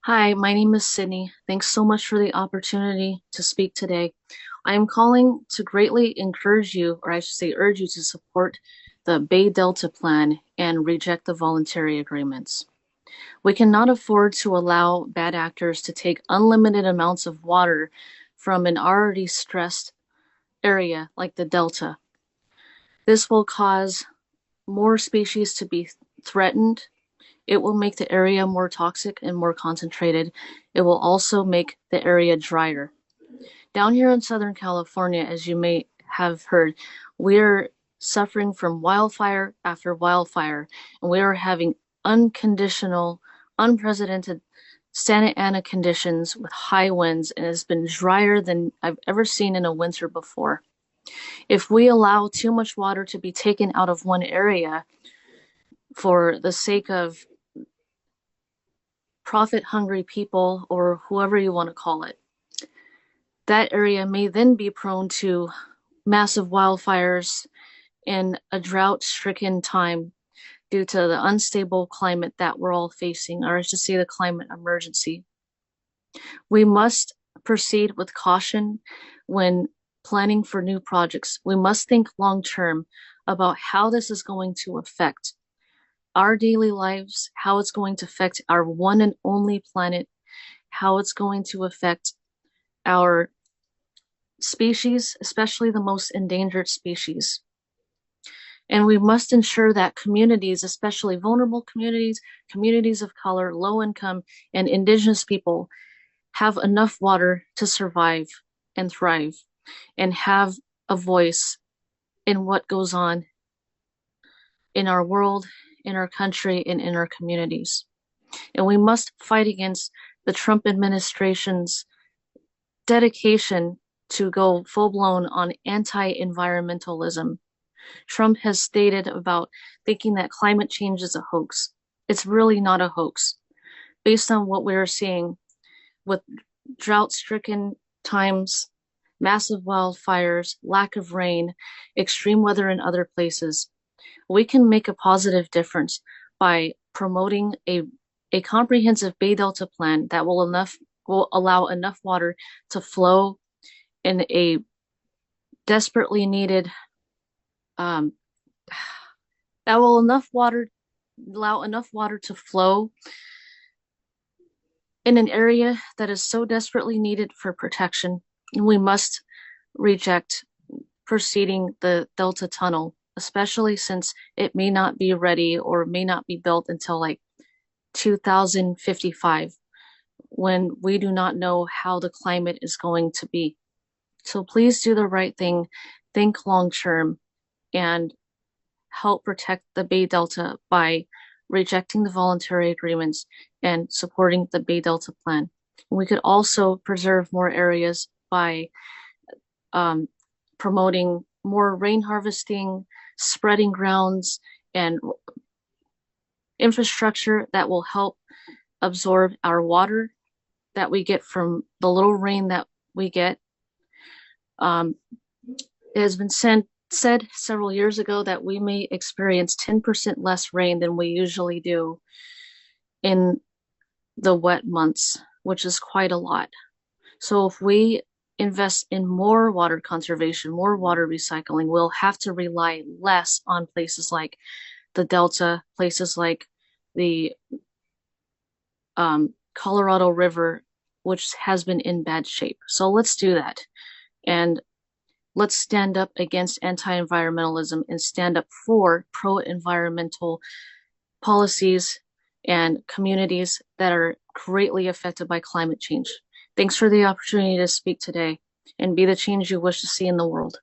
Hi, my name is Sydney. Thanks so much for the opportunity to speak today. I am calling to greatly encourage you, or I should say, urge you to support the Bay Delta Plan and reject the voluntary agreements. We cannot afford to allow bad actors to take unlimited amounts of water from an already stressed area like the Delta. This will cause more species to be threatened. It will make the area more toxic and more concentrated. It will also make the area drier. Down here in Southern California, as you may have heard, we're suffering from wildfire after wildfire, and we are having unconditional, unprecedented Santa Ana conditions with high winds, and it's been drier than I've ever seen in a winter before. If we allow too much water to be taken out of one area for the sake of profit hungry people or whoever you want to call it, that area may then be prone to massive wildfires in a drought stricken time due to the unstable climate that we're all facing, or I should say the climate emergency. We must proceed with caution when planning for new projects. We must think long term about how this is going to affect our daily lives, how it's going to affect our one and only planet, how it's going to affect our species, especially the most endangered species. And we must ensure that communities, especially vulnerable communities, communities of color, low income, and indigenous people, have enough water to survive and thrive and have a voice in what goes on in our world, in our country, and in our communities. And we must fight against the Trump administration's dedication to go full blown on anti-environmentalism. Trump has stated about thinking that climate change is a hoax. It's really not a hoax. Based on what we're seeing with drought-stricken times, massive wildfires, lack of rain, extreme weather in other places, we can make a positive difference by promoting a comprehensive Bay Delta plan that will allow enough water to flow in a desperately needed um, that will enough water allow enough water to flow in an area that is so desperately needed for protection. And we must reject proceeding the Delta Tunnel, especially since it may not be ready or may not be built until like 2055, when we do not know how the climate is going to be. So please do the right thing, think long term, and help protect the Bay Delta by rejecting the voluntary agreements and supporting the Bay Delta plan. We could also preserve more areas by um, promoting more rain harvesting, spreading grounds, and infrastructure that will help absorb our water that we get from the little rain that we get. Um, it has been said several years ago that we may experience 10% less rain than we usually do in the wet months, which is quite a lot. So if we invest in more water conservation, more water recycling, we'll have to rely less on places like the Delta, places like the Colorado River, which has been in bad shape. So let's do that. And let's stand up against anti-environmentalism and stand up for pro-environmental policies and communities that are greatly affected by climate change. Thanks for the opportunity to speak today and be the change you wish to see in the world.